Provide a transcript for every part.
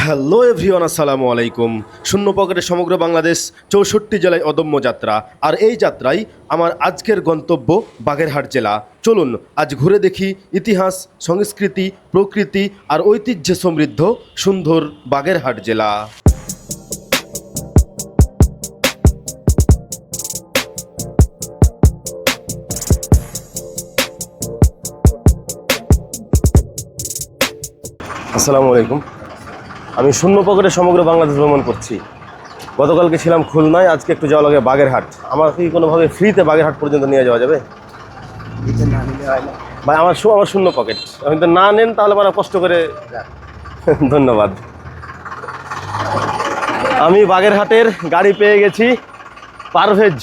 Hello everyone, আসসালামু আলাইকুম। শূন্য পকেটে সমগ্র বাংলাদেশ, 64 জেলায় অদম্য যাত্রা। আর এই যাত্রায় আমার আজকের গন্তব্য বাগেরহাট জেলা। চলুন আজ ঘুরে দেখি ইতিহাস, সংস্কৃতি, প্রকৃতি আর ঐতিহ্যে সমৃদ্ধ সুন্দর বাগেরহাট জেলা। আসসালামু আলাইকুম। আমি শূন্য পকেটে সমগ্র বাংলাদেশ ভ্রমণ করছি। গতকালকে ছিলাম খুলনায়, আজকে একটু যাওয়া লাগে বাগেরহাট। আমাকে কি কোনোভাবে ফ্রিতে বাগেরহাট পর্যন্ত নিয়ে যাওয়া যাবে? ভাই আমার শূন্য পকেট, আপনি তো না নেন তাহলে মানে কষ্ট করে ধন্যবাদ। আমি বাগেরহাটের গাড়ি পেয়ে গেছি, পারভেজ,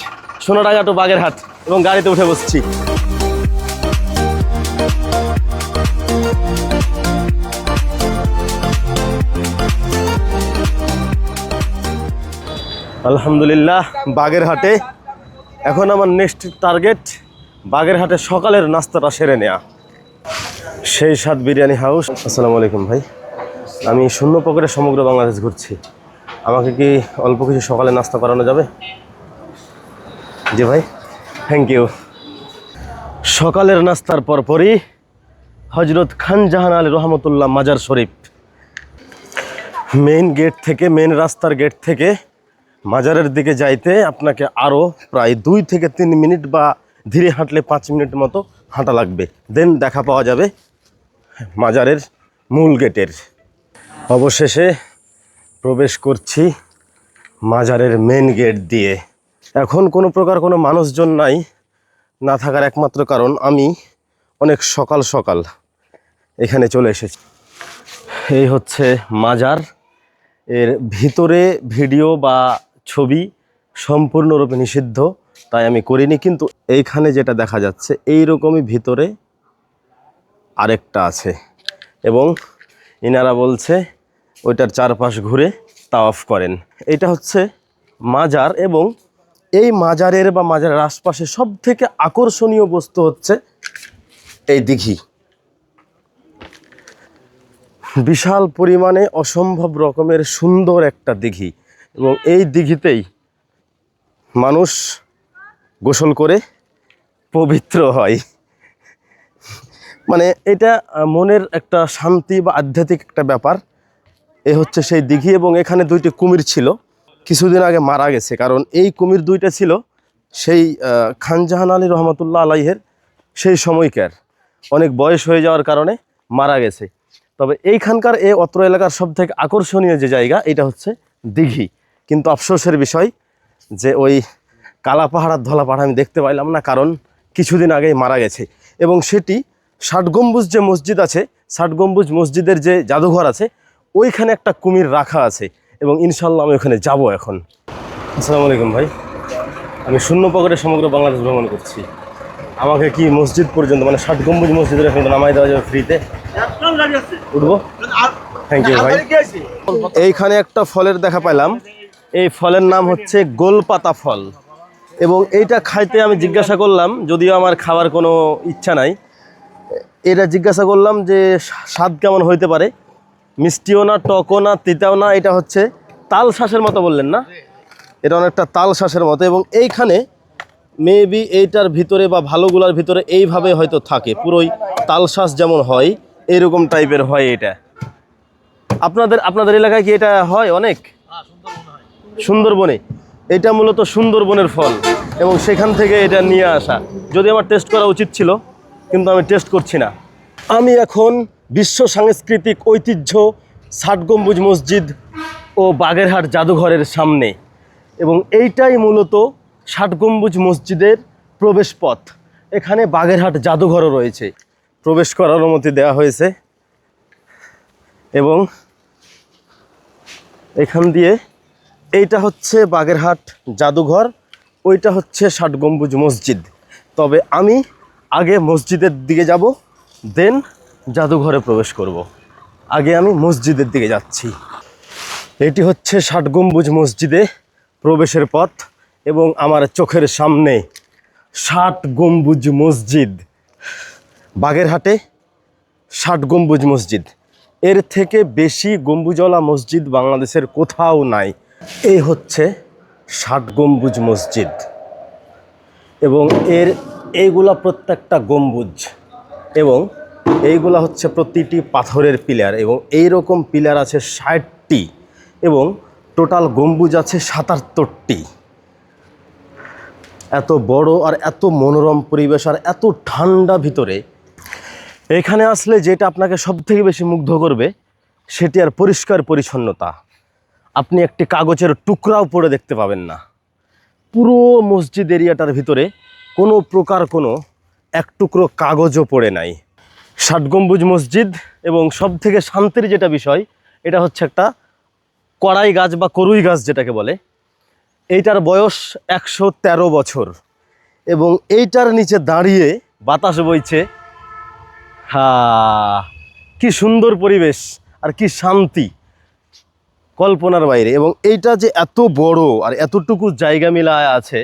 সোনাডাঙ্গা টু বাগেরহাট, এবং গাড়িতে উঠে বসছি। আলহামদুলিল্লাহ বাগেরহাটে। এখন আমার নেক্সট টার্গেট বাগেরহাটে সকালের নাস্তাটা সেরে নেওয়া। সেই স্বাদ বিরিয়ানি হাউস। আসসালামু আলাইকুম ভাই, আমি শূন্য পকেটে সমগ্র বাংলাদেশ ঘুরছি। আমাকে কি অল্প কিছু সকালে নাস্তা করানো যাবে? জি ভাই, থ্যাংক ইউ। সকালের নাস্তার পরপরই হজরত খান জাহান আলী রহমতুল্লাহ মাজার শরীফ। মেইন গেট থেকে, মেইন রাস্তার গেট থেকে মাজারের দিকে যাইতে আপনাকে আরও প্রায় 2 থেকে 3 মিনিট বা ধীরে হাঁটলে 5 মিনিট মতো হাঁটা লাগবে। দেন দেখা পাওয়া যাবে মাজারের মূল গেটের। অবশেষে প্রবেশ করছি মাজারের মেন গেট দিয়ে। এখন কোনো প্রকার কোনো মানুষজন নাই, না থাকার একমাত্র কারণ আমি অনেক সকাল সকাল এখানে চলে এসেছি। এই হচ্ছে মাজার। এর ভিতরে ভিডিও বা ছবি সম্পূর্ণরূপে নিষিদ্ধ, তাই আমি করিনি। কিন্তু এইখানে যেটা দেখা যাচ্ছে এই রকমই ভিতরে আরেকটা আছে, এবং ইনারা বলছে ওইটার চারপাশ ঘুরে তাওয়াফ করেন। এটা হচ্ছে মাজার, এবং এই মাজারের বা মাজারের আশপাশে সব থেকে আকর্ষণীয় বস্তু হচ্ছে এই দিঘি। বিশাল পরিমাণে অসম্ভব রকমের সুন্দর একটা দিঘি, এবং এই দিঘিতেই মানুষ গোসল করে পবিত্র হয়। মানে এটা মনের একটা শান্তি বা আধ্যাত্মিক একটা ব্যাপার। এ হচ্ছে সেই দিঘি, এবং এখানে 2টি কুমির ছিল, কিছুদিন আগে মারা গেছে। কারণ এই কুমির 2টা ছিল সেই খান জাহান আলী রহমতুল্লাহ আলাইহের সেই সময়কার, অনেক বয়স হয়ে যাওয়ার কারণে মারা গেছে। তবে এইখানকার অত্র এলাকার সব থেকে আকর্ষণীয় যে জায়গা এটা হচ্ছে দিঘি। কিন্তু আফসোসের বিষয় যে ওই কালা পাহাড় আর ধলা পাহাড় আমি দেখতে পাইলাম না, কারণ কিছুদিন আগেই মারা গেছে। এবং সেটি 60 গম্বুজ যে মসজিদ আছে, 60 গম্বুজ মসজিদের যে জাদুঘর আছে, ওইখানে একটা কুমির রাখা আছে, এবং ইনশাল্লাহ আমি ওখানে যাব এখন। আসসালামু আলাইকুম ভাই, আমি শূন্য পকেটে সমগ্র বাংলাদেশ ভ্রমণ করছি। আমাকে কি মসজিদ পর্যন্ত, মানে 60 গম্বুজ মসজিদের এখানে নামাই দেওয়া যাবে ফ্রিতে? উঠবো, থ্যাংক ইউ ভাই। এইখানে একটা ফলের দেখা পাইলাম, এই ফলের নাম হচ্ছে গোলপাতা ফল। এবং এইটা খাইতে আমি জিজ্ঞাসা করলাম, যদিও আমার খাওয়ার কোনো ইচ্ছা নাই, এটা জিজ্ঞাসা করলাম যে স্বাদ কেমন হইতে পারে, মিষ্টিও না, টকও না, তিতাও না। এটা হচ্ছে তাল শাঁসের মতো বললেন না? এটা অনেকটা তাল শাঁসের মতো, এবং এইখানে মেবি এইটার ভিতরে বা ভালোগুলার ভিতরে এইভাবে হয়তো থাকে, পুরোই তাল শাঁস যেমন হয় এইরকম টাইপের হয় এটা। আপনাদের এলাকায় কি এটা হয়? অনেক সুন্দরবনে, এটা মূলত সুন্দরবনের ফল, এবং সেখান থেকে এটা নিয়ে আসা। যদি আমার টেস্ট করা উচিত ছিল, কিন্তু আমি টেস্ট করছি না। আমি এখন বিশ্ব সাংস্কৃতিক ঐতিহ্য 60 গম্বুজ মসজিদ ও বাগেরহাট জাদুঘরের সামনে, এবং এইটাই মূলত 60 গম্বুজ মসজিদের প্রবেশ পথ। এখানে বাগেরহাট জাদুঘরও রয়েছে, প্রবেশ করার অনুমতি দেওয়া হয়েছে। এবং এখান দিয়ে এইটা হচ্ছে বাগেরহাট জাদুঘর, ওইটা হচ্ছে 60 গম্বুজ মসজিদ। তবে আমি আগে মসজিদের দিকে যাব, দেন জাদুঘরে প্রবেশ করব। আগে আমি মসজিদের দিকে যাচ্ছি। এটি হচ্ছে 60 গম্বুজ মসজিদে প্রবেশের পথ, এবং আমার চোখের সামনে 60 গম্বুজ মসজিদ। বাগেরহাটে 60 গম্বুজ মসজিদ, এর থেকে বেশি গম্বুজওয়ালা মসজিদ বাংলাদেশের কোথাও নাই। এই হচ্ছে 60 গম্বুজ মসজিদ এবং এইগুলা প্রত্যেকটা গম্বুজ এবং এইগুলা হচ্ছে প্রতিটি পাথরের পিলার এবং এই রকম পিলার আছে 60টি এবং টোটাল গম্বুজ আছে 77টি। এত বড় আর এত মনোরম পরিবেশ আর এত ঠান্ডা ভিতরে এখানে আসলে যেটা আপনাকে সবথেকে বেশি মুগ্ধ করবে সেটি আর পরিষ্কার পরিচ্ছন্নতা। আপনি একটি কাগজের টুকরাও পড়ে দেখতে পাবেন না। পুরো মসজিদ এরিয়াটার ভিতরে কোনো প্রকার কোনো এক টুকরো কাগজও পড়ে নাই। 60 গম্বুজ মসজিদ এবং সবথেকে শান্তির যেটা বিষয় এটা হচ্ছে একটা কড়াই গাছ বা করুই গাছ যেটাকে বলে। এইটার বয়স 113 বছর এবং এইটার নিচে দাঁড়িয়ে বাতাস বইছে। কি সুন্দর পরিবেশ আর কি শান্তি, কল্পনার বাইরে। এবং এইটা যে এত বড় আর এতটুকু জায়গা মিলায় আছে,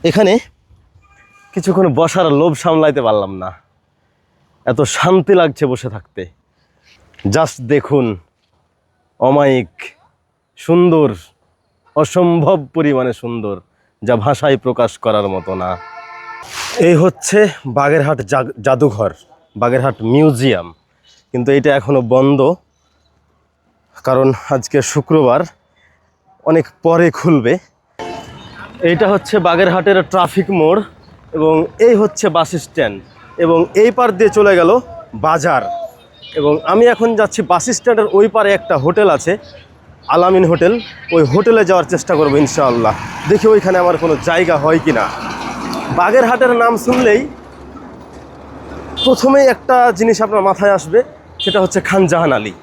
এখানে কিছুক্ষণ বসার লোভ সামলাইতে পারলাম না, এত শান্তি লাগছে বসে থাকতে। জাস্ট দেখুন, অমায়িক সুন্দর, অসম্ভব পরিমাণে সুন্দর, যা ভাষায় প্রকাশ করার মতো না। এই হচ্ছে বাগেরহাট জাদুঘর, বাগেরহাট মিউজিয়াম, কিন্তু এটা এখনো বন্ধ কারণ আজকে শুক্রবার, অনেক পরে খুলবে। এইটা হচ্ছে বাগেরহাটের ট্রাফিক মোড় এবং এই হচ্ছে বাস স্ট্যান্ড এবং এই পার দিয়ে চলে গেল বাজার। এবং আমি এখন যাচ্ছি বাস স্ট্যান্ডের ওই পারে একটা হোটেল আছে, আল আমিন হোটেল, ওই হোটেলে যাওয়ার চেষ্টা করবো ইনশাআল্লাহ। দেখি ওইখানে আমার কোনো জায়গা হয় কি না। বাগেরহাটের নাম শুনলেই প্রথমেই একটা জিনিস আপনার মাথায় আসবে, সেটা হচ্ছে খান জাহান আলী।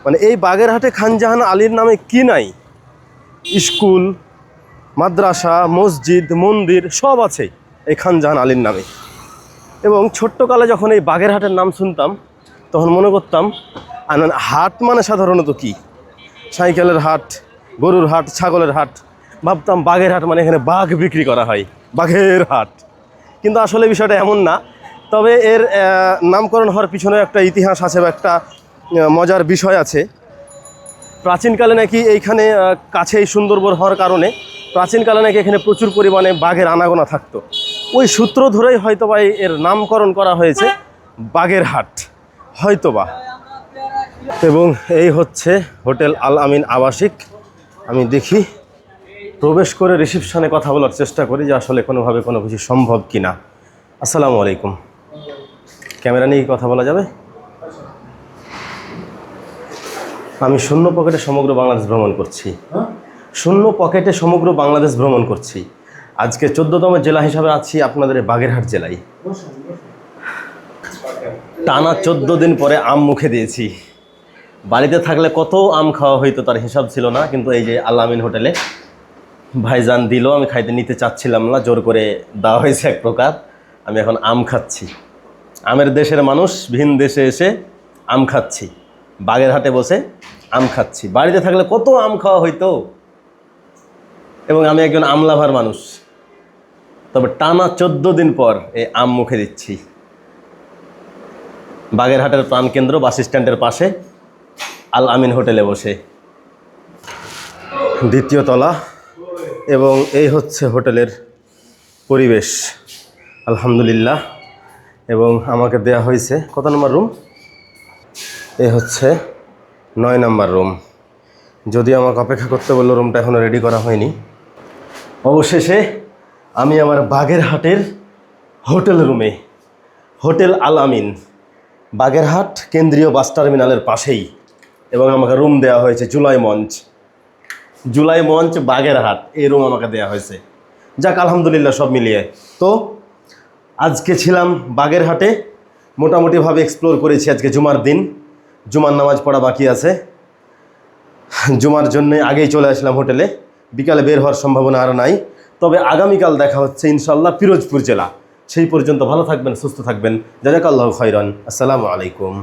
মানে এই বাগেরহাটে খান জাহান আলীর নামে কি নাই? স্কুল, মাদ্রাসা, মসজিদ, মন্দির সব আছে এই খান জাহান আলীর নামে। এবং ছোট্টকালে যখন এই বাগেরহাটের নাম শুনতাম তখন মনে করতাম হাট মানে সাধারণত কি? সাইকেলের হাট, গরুর হাট, ছাগলের হাট। ভাবতাম বাগেরহাট মানে এখানে বাঘ বিক্রি করা হয়, বাঘের হাট। কিন্তু আসলে বিষয়টা এমন না। তবে এর নামকরণ হওয়ার পিছনে একটা ইতিহাস আছে বা একটা মজার বিষয় আছে। প্রাচীনকালে নাকি এইখানে কাছেই সুন্দরবন হওয়ার কারণে প্রাচীনকালে নাকি এখানে প্রচুর পরিমাণে বাঘের আনাগোনা থাকতো। ওই সূত্র ধরেই হয়তোবা এর নামকরণ করা হয়েছে বাগেরহাট, হয়তোবা। এবং এই হচ্ছে হোটেল আল আমিন আবাসিক। আমি দেখি, প্রবেশ করে রিসেপশনে কথা বলার চেষ্টা করি যে আসলে কোনোভাবে কোনো কিছু সম্ভব কি না। আসসালামু আলাইকুম। ক্যামেরা নিয়ে কথা বলা যাবে? আমি শূন্য পকেটে সমগ্র বাংলাদেশ ভ্রমণ করছি। শূন্য পকেটে সমগ্র বাংলাদেশ ভ্রমণ করছি। আজকে 14তম জেলা হিসাবে আছি আপনাদের বাগেরহাট জেলায়। টানা 14 দিন পরে আম মুখে দিয়েছি। বাড়িতে থাকলে কত আম খাওয়া হইতো তার হিসাব ছিল না, কিন্তু এই যে আল আমিন হোটেলে ভাইজান দিল, আমি খাইতে নিতে চাচ্ছিলাম না, জোর করে দেওয়া হয়েছে এক প্রকার। আমি এখন আম খাচ্ছি। আমের দেশের মানুষ ভিন দেশে এসে আম খাচ্ছি, বাগেরহাটে বসে আম খাচ্ছি। বাড়িতে থাকলে কত আম খাওয়া হইতো, এবং আমি একজন আমলাভার মানুষ। তবে টানা 14 দিন পর এই আম মুখে দিচ্ছি। বাগেরহাটের প্রাণকেন্দ্র বাস স্ট্যান্ডের পাশে আল আমিন হোটেলে বসে, 2য় তলা। এবং এই হচ্ছে হোটেলের পরিবেশ, আলহামদুলিল্লাহ। এবং আমাকে দেয়া হয়েছে কত নম্বর রুম? এই হচ্ছে 9 নম্বর রুম। যদি আমাকে অপেক্ষা করতে বললো, রুমটা এখনও রেডি করা হয়নি। অবশেষে আমি আমার বাগেরহাটের হোটেল রুমে, হোটেল আল আমিন, বাগেরহাট কেন্দ্রীয় বাস টার্মিনালের পাশেই। এবং আমাকে রুম দেওয়া হয়েছে জুলাই মঞ্চ বাগেরহাট, এই রুম আমাকে দেওয়া হয়েছে। যাক, আলহামদুলিল্লাহ সব মিলিয়ে। তো আজকে ছিলাম বাগেরহাটে, মোটামুটিভাবে এক্সপ্লোর করেছি। আজকে জুমার দিন, জুমার নামাজ পড়া বাকি আছে। জুমার জন্য আগেই চলে আসলাম হোটেলে, বিকালে বের হওয়ার সম্ভাবনা আর নাই। তবে আগামীকাল দেখা হচ্ছে ইনশাআল্লাহ পিরোজপুর জেলা। সেই পর্যন্ত ভালো থাকবেন, সুস্থ থাকবেন। জাযাকাল্লাহু খাইরান। আসসালামু আলাইকুম।